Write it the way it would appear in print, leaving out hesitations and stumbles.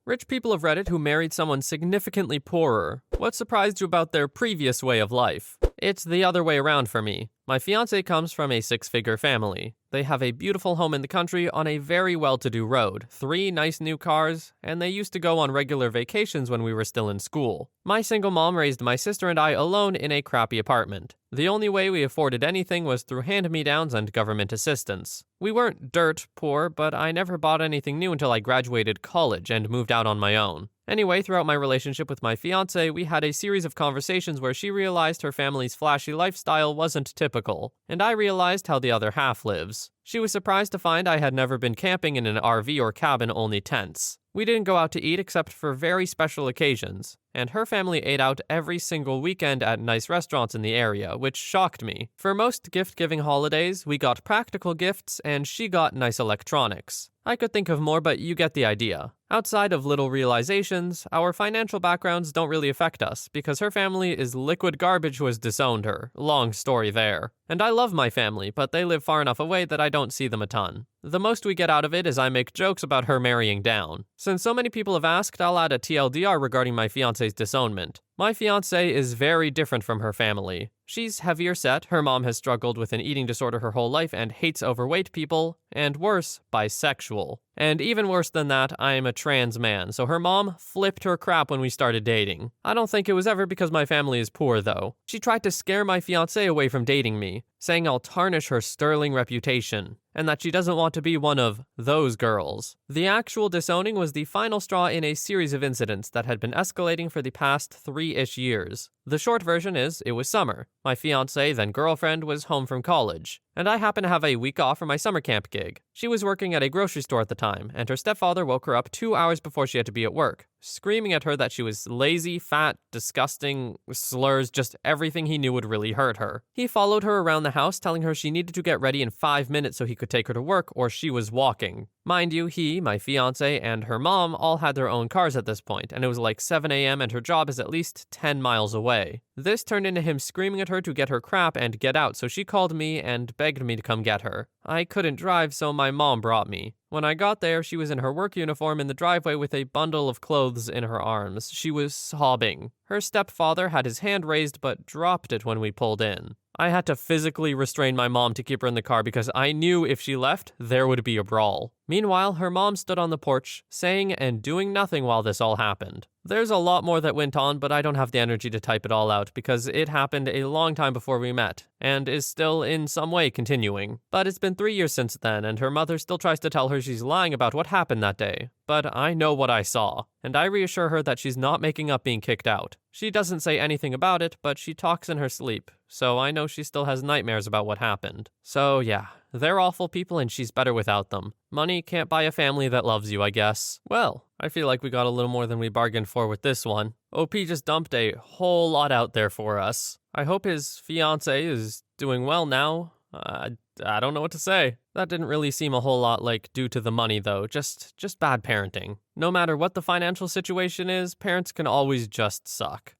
Rich people of Reddit who married someone significantly poorer. What surprised you about their previous way of life? It's the other way around for me. My fiance comes from a six-figure family. They have a beautiful home in the country on a very well-to-do road, 3 nice new cars, and they used to go on regular vacations when we were still in school. My single mom raised my sister and I alone in a crappy apartment. The only way we afforded anything was through hand-me-downs and government assistance. We weren't dirt poor, but I never bought anything new until I graduated college and moved out on my own. Anyway, throughout my relationship with my fiance, we had a series of conversations where she realized her family's flashy lifestyle wasn't typical, and I realized how the other half lives. She was surprised to find I had never been camping in an RV or cabin, only tents. We didn't go out to eat except for very special occasions, and her family ate out every single weekend at nice restaurants in the area, which shocked me. For most gift-giving holidays, we got practical gifts and she got nice electronics. I could think of more, but you get the idea. Outside of little realizations, our financial backgrounds don't really affect us because her family is liquid garbage who has disowned her. Long story there. And I love my family, but they live far enough away that I don't see them a ton. The most we get out of it is I make jokes about her marrying down. Since so many people have asked, I'll add a TLDR regarding my fiance's disownment. My fiancé is very different from her family. She's heavier set, her mom has struggled with an eating disorder her whole life and hates overweight people, and worse, bisexual. And even worse than that, I'm a trans man, so her mom flipped her crap when we started dating. I don't think it was ever because my family is poor, though. She tried to scare my fiancé away from dating me, saying I'll tarnish her sterling reputation, and that she doesn't want to be one of those girls. The actual disowning was the final straw in a series of incidents that had been escalating for the past 3-ish years. The short version is, it was summer. My fiancé, then girlfriend, was home from college, and I happened to have a week off for my summer camp gig. She was working at a grocery store at the time, and her stepfather woke her up 2 hours before she had to be at work, screaming at her that she was lazy, fat, disgusting, slurs, just everything he knew would really hurt her. He followed her around the house, telling her she needed to get ready in 5 minutes so he could take her to work, or she was walking. Mind you, he, my fiancé, and her mom all had their own cars at this point, and it was like 7 a.m. and her job is at least 10 miles away. This turned into him screaming at her to get her crap and get out, so she called me and begged me to come get her. I couldn't drive, so my mom brought me. When I got there, she was in her work uniform in the driveway with a bundle of clothes in her arms. She was sobbing. Her stepfather had his hand raised but dropped it when we pulled in. I had to physically restrain my mom to keep her in the car because I knew if she left, there would be a brawl. Meanwhile, her mom stood on the porch, saying and doing nothing while this all happened. There's a lot more that went on, but I don't have the energy to type it all out because it happened a long time before we met, and is still in some way continuing. But it's been 3 years since then, and her mother still tries to tell her she's lying about what happened that day. But I know what I saw, and I reassure her that she's not making up being kicked out. She doesn't say anything about it, but she talks in her sleep, so I know she still has nightmares about what happened. So yeah, they're awful people and she's better without them. Money can't buy a family that loves you, I guess. Well, I feel like we got a little more than we bargained for with this one. OP just dumped a whole lot out there for us. I hope his fiancé is doing well now. I don't know what to say. That didn't really seem a whole lot like due to the money though, just bad parenting. No matter what the financial situation is, parents can always just suck.